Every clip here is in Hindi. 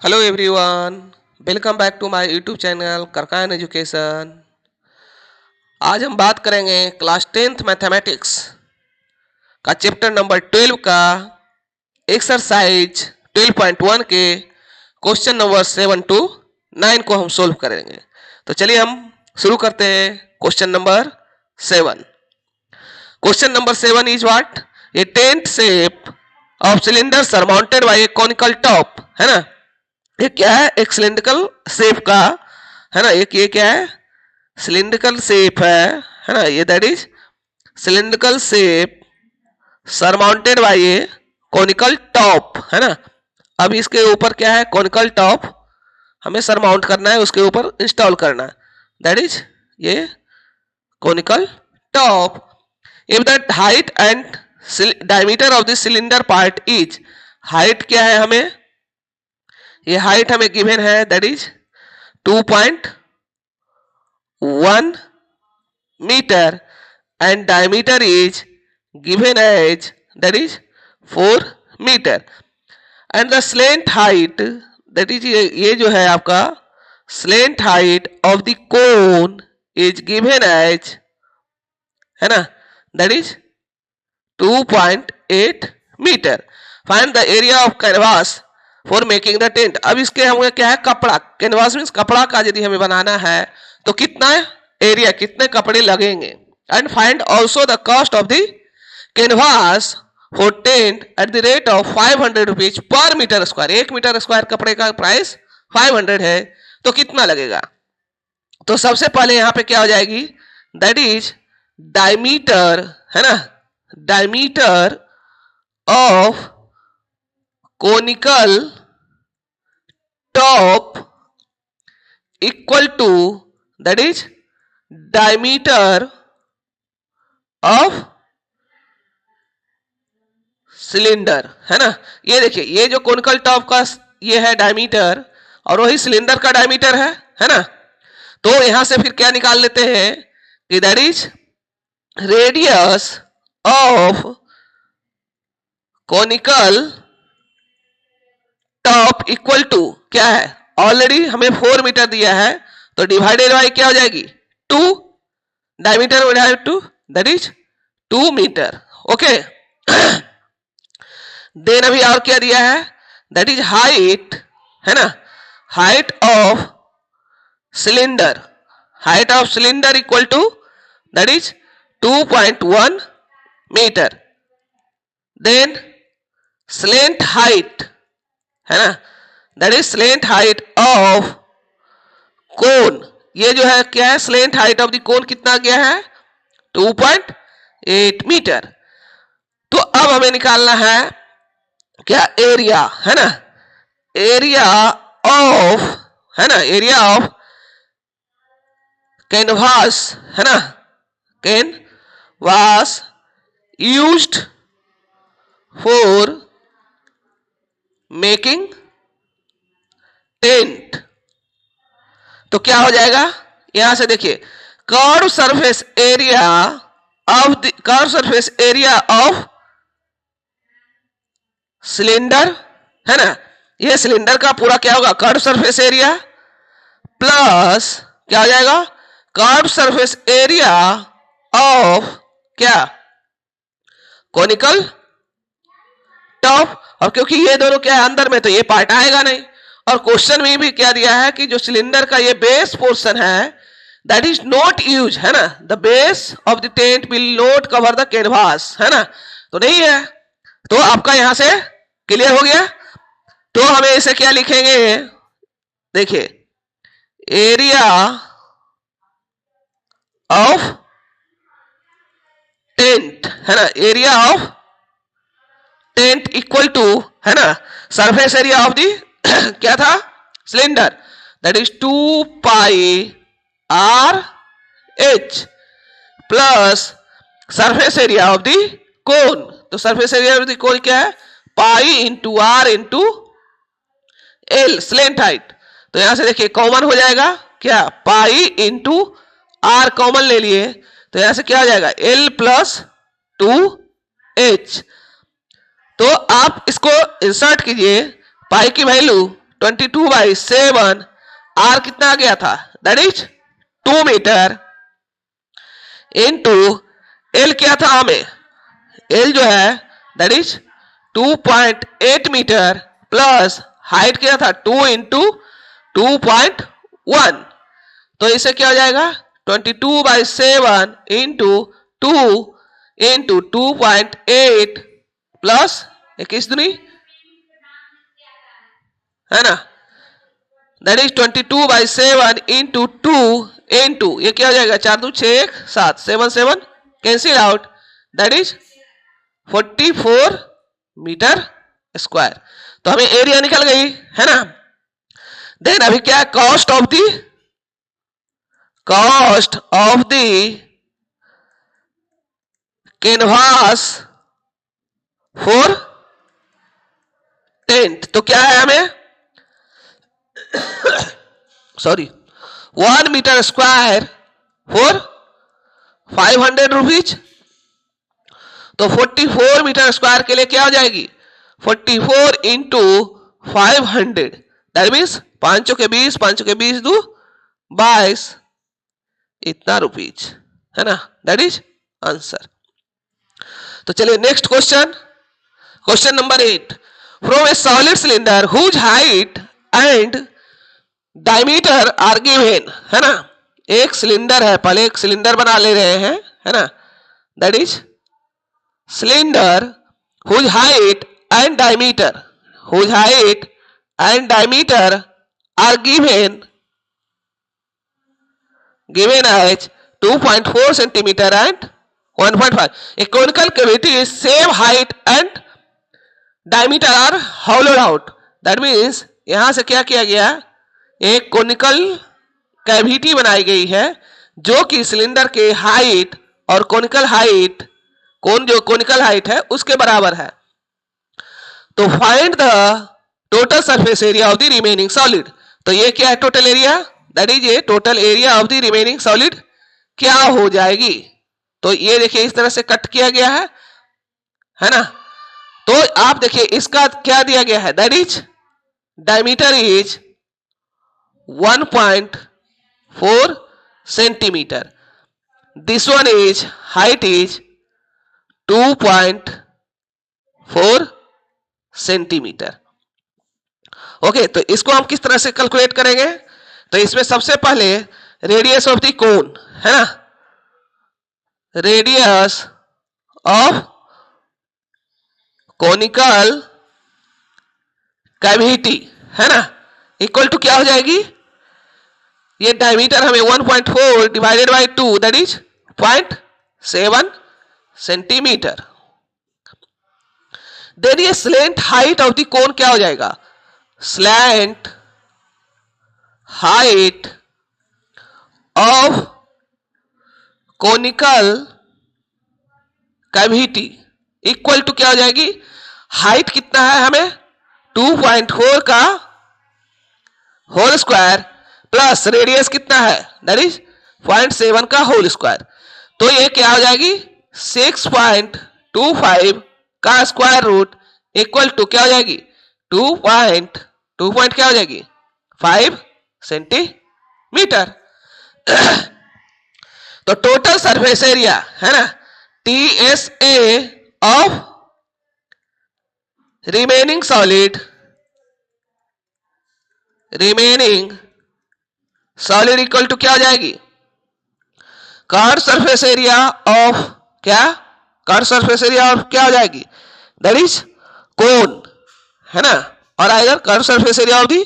Hello everyone, welcome back to my YouTube channel Karkayan education. आज हम बात करेंगे क्लास 10th मैथमेटिक्स का चैप्टर नंबर 12 का एक्सरसाइज 12.1 के क्वेश्चन नंबर 7 to 9 को हम सोल्व करेंगे। तो चलिए हम शुरू करते हैं question number 7। Question number 7 is what? A tent shape of cylinder surmounted bye A conical top, है ना। ये क्या है? एक सिलिंड्रिकल शेप का, है ना। एक ये क्या है? सिलिंड्रिकल शेप है ना। ये that is cylindrical shape surmounted bye A conical top, है ना। अब इसके ऊपर क्या है? कॉनिकल टॉप हमें सरमाउंट करना है, उसके ऊपर इंस्टॉल करना है, दैट इज ये conical top. If the height and diameter of the cylinder part is, height क्या है हमें? ये हाइट हमें गिवन है, that is 2.1 metre and diameter is given as that is 4 metre and the slant height that is ये जो है आपका slant height of the cone is given as, है ना, that is 2.8 metre. Find the area of canvas for making the tent. अब इसके हमें क्या है? कपड़ा। कैनवास मीन्स कपड़ा का यदि हमें बनाना है तो कितना एरिया, कितने कपड़े लगेंगे। And find also the cost of the canvas for tent at the rate of 500 rupees per metre square. 1 metre square कपड़े का प्राइस 500 है, तो कितना लगेगा? तो सबसे पहले यहां पे क्या हो जाएगी? दैट इज डायमीटर, है ना, diameter of conical top equal to that is diameter of cylinder, है ना। ये देखिए, ये जो कोनिकल टॉप का ये है डायमीटर और वही सिलेंडर का डायमीटर है ना। तो यहां से फिर क्या निकाल लेते हैं कि that is radius of conical top equal to क्या है? ऑलरेडी हमें 4 मीटर दिया है, तो डिवाइडेड बाय क्या हो जाएगी? 2, diameter divided 2 that is 2 metre. Okay. Then अभी और क्या दिया है? दैट इज हाइट, है ना, height of cylinder, height of cylinder equal to that is 2.1 metre. Then slant height, है ना, that is slant height of cone. ये जो है क्या है? Slant height of the cone कितना गया है? 2.8 मीटर। तो अब हमें निकालना है क्या? एरिया, है ना, एरिया ऑफ, है ना, एरिया ऑफ कैनवास, है ना, canvas used for making tent. तो क्या हो जाएगा? यहां से देखिए, curve surface area of the curve surface area of cylinder, है ना। ये सिलेंडर का पूरा क्या होगा? कर्व सरफेस एरिया प्लस क्या हो जाएगा? कर्व सरफेस एरिया ऑफ क्या? Conical top. और क्योंकि ये दोनों क्या है अंदर में, तो ये पार्ट आएगा नहीं। और क्वेश्चन में भी क्या दिया है कि जो सिलेंडर का ये बेस पोर्शन है दैट इज नॉट यूज, है ना, the base of the tent will not cover the canvas, है ना, तो नहीं है। तो आपका यहां से क्लियर हो गया। तो हमें इसे क्या लिखेंगे? देखिए, एरिया ऑफ टेंट, है ना, area of tent equal to, है ना, सरफेस एरिया ऑफ दी क्या था? Cylinder, that is 2 pi R H plus surface area of the cone. तो surface area of the cone क्या है? Pi into R into L, slant height. तो यहां से देखिए कॉमन हो जाएगा क्या? पाई इंटू आर कॉमन ले लिए, तो यहां से क्या हो जाएगा? L plus 2 H. तो आप इसको इंसर्ट कीजिए, पाई की वैल्यू 22/7, आर कितना आ गया था, that is 2 metre, into L क्या था हमें, एल जो है that is 2.8 metre, plus height क्या था 2 इंटू 2.1, तो इसे क्या हो जाएगा 22/7 इंटू 2 इंटू 2.8 प्लस 21 दूनी है ना, दैट इज 22/7 इंटू 2 इंटू ये क्या हो जाएगा 4 2 6 1 7 7 7 cancel out, that is 44 metre square. तो हमें एरिया निकल गई है ना। देन अभी क्या है, cost of the canvas for tent, तो क्या है हमें sorry 1 metre square for 500 rupees, तो 44 मीटर स्क्वायर के लिए क्या हो जाएगी 44 इंटू 500, दैट मीन्स 5 के 20 5 के 20 दो 22 इतना रुपीज है ना, दैट इज आंसर। तो चलिए next question, question number 8, from a solid cylinder whose height and diameter are given, है ना, एक सिलेंडर है, पहले एक सिलेंडर बना ले रहे हैं है ना, that is cylinder whose height and diameter are given as 2.4 centimetre and 1.5, a conical cavity is same height and diameter are hollowed out, that means यहां से क्या किया गया, एक कोनिकल कैविटी बनाई गई है जो कि सिलेंडर के हाइट और कोनिकल हाइट, जो कोनिकल हाइट है उसके बराबर है। तो find the total surface area of the remaining solid, तो ये क्या है टोटल एरिया, दैट इज ये total area of the remaining solid क्या हो जाएगी। तो ये देखिए इस तरह से कट किया गया है ना, तो आप देखिए इसका क्या दिया गया है, that is diameter is 1.4 centimetre, this one is height is 2.4 centimetre. Okay, तो इसको हम किस तरह से कैलकुलेट करेंगे, तो इसमें सबसे पहले रेडियस ऑफ द कोन है ना, रेडियस ऑफ कोनिकल कैविटी है ना, इक्वल टू क्या हो जाएगी, ये डायमीटर हमें 1.4 divided by 2 that is 0.7 centimetre. Then ये slant height of the cone क्या हो जाएगा, slant height of conical cavity equal to क्या हो जाएगी, हाइट कितना है हमें 2.4 का होल स्क्वायर प्लस रेडियस कितना है दैट इज 0.7 का होल स्क्वायर, तो ये क्या हो जाएगी 6.25 का स्क्वायर रूट इक्वल टू क्या हो जाएगी 2 क्या हो जाएगी 5 सेंटीमीटर। तो टोटल सरफेस एरिया है ना, TSA of remaining solid equal to क्या हो जाएगी, कर्व सरफेस एरिया ऑफ क्या, कर्व सरफेस एरिया ऑफ क्या हो जाएगी, दैट इज कोन है ना, और आएगा curve surface area of the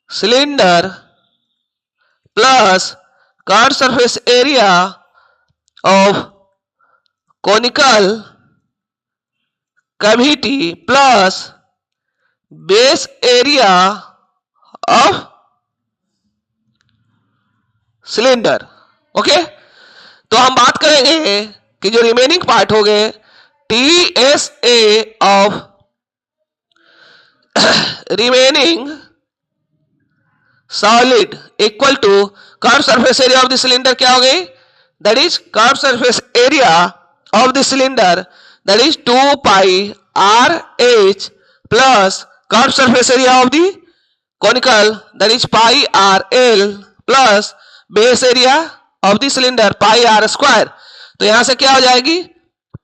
cylinder plus curve surface area of conical cavity plus base area of cylinder. Okay, तो हम बात करेंगे कि जो रिमेनिंग पार्ट हो गए TSA of remaining solid equal to curve surface area of the cylinder क्या हो गई, that is curve surface area of the cylinder that is 2 pi RH plus curved surface area of the conical, that is pi r l plus base area of the cylinder pi r square. तो यहां से क्या हो जाएगी,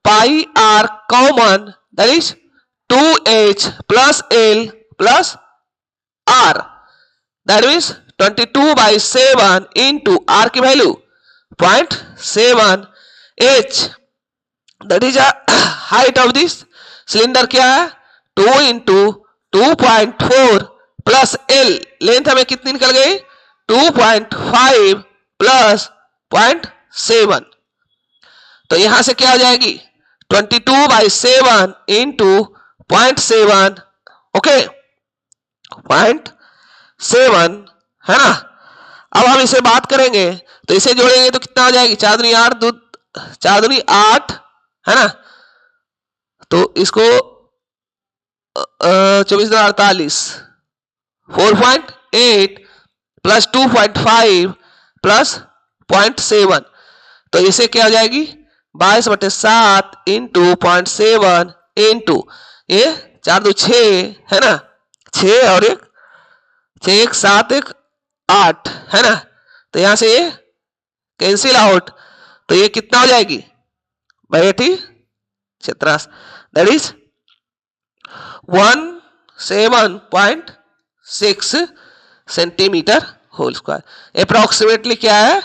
pi r common, that is 2h plus l plus r, that means 22/7 into r की value 0.7, h that is height of this cylinder क्या है 2 into 2.4 प्लस l, लेंथ हमें कितनी निकल गई 2.5 प्लस 0.7. तो यहां से क्या हो जाएगी 22/7 into 0.7, ओके 0.7 है ना. अब हम इसे बात करेंगे तो इसे जोड़ेंगे तो कितना हो जाएगी 4 दूनी 8, 4 दूनी 8 है ना. तो इसको 24 48, 4.8 प्लस 2.5 प्लस 0.7. तो इसे क्या हो जाएगी 22/7 इंटू 0.7 इंटू ये 4 2 6 है ना, 6 और 1 6 1 7 1 8 है ना. तो यहां से ये कैंसिल आउट, तो ये कितना हो जाएगी 86, that is 107.6 centimetre whole square. Approximately क्या है,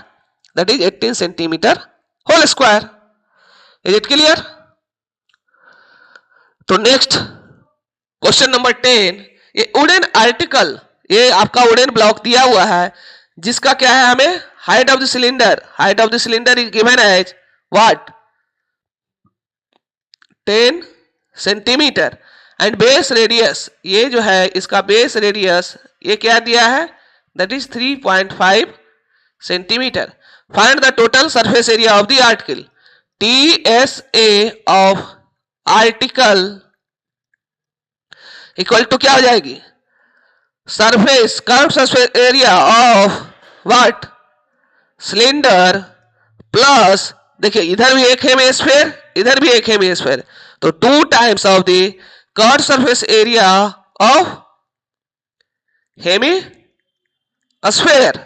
that is 18 centimetre whole square. Is it clear? तो नेक्स्ट क्वेश्चन नंबर 10, ये वुडन आर्टिकल, ये आपका वुडन ब्लॉक दिया हुआ है जिसका क्या है हमें height of the cylinder, height of the cylinder is given as what 10 centimetre and base radius, ये जो है इसका बेस रेडियस ये क्या दिया है that is 3.5 centimetre. Find the total surface area of the article. TSA of article equal to क्या हो जाएगी surface curve surface area of what cylinder plus, देखिए इधर भी एक हेमिस्फीयर इधर भी एक हेमिस्फीयर, तो 2 times of the curve surface area of hemisphere.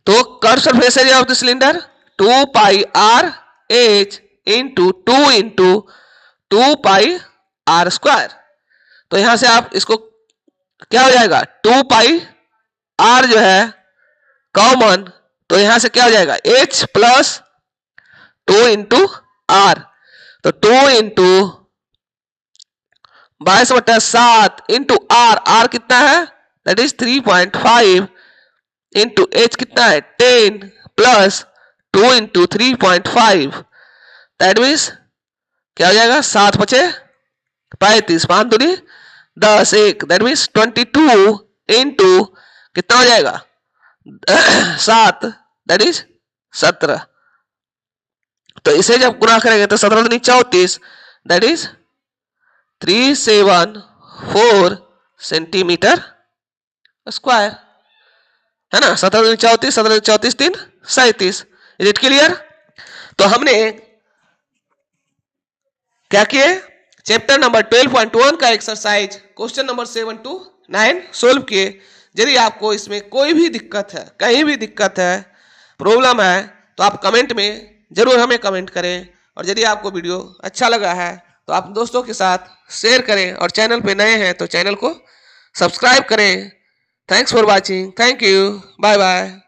तो curve surface area of the cylinder 2 pi r h into 2 into 2 pi r square. तो यहां से आप इसको क्या हो जाएगा 2 pi r जो है कॉमन, तो यहां से क्या हो जाएगा h प्लस 2 इंटू r, तो 2 इंटू 22/7 इंटू r कितना है दैट इज 3.5 इंटू h कितना है 10 प्लस 2 इंटू 3.5, दैट मीन्स क्या हो जाएगा 7 × 5 = 35, 5 दूनी 10 1, दैट मीन्स 22 इंटू कितना हो जाएगा 7, दैट इज 17. तो इसे जब गुणा करेंगे तो 17 दूनी 34, दैट इज 374 सेंटीमीटर स्क्वायर है ना. 17 दूनी 34, 17 दूनी 34 3 37. Is it clear? तो हमने क्या किए चैप्टर नंबर 12.1 का exercise question number 7 to 9 solve किए. यदि आपको इसमें कोई भी दिक्कत है, कहीं भी दिक्कत है, प्रॉब्लम है, तो आप कमेंट में जरूर हमें कमेंट करें. और यदि आपको वीडियो अच्छा लगा है तो आप दोस्तों के साथ शेयर करें और चैनल पे नए हैं तो चैनल को सब्सक्राइब करें. Thanks for watching. Thank you. Bye bye.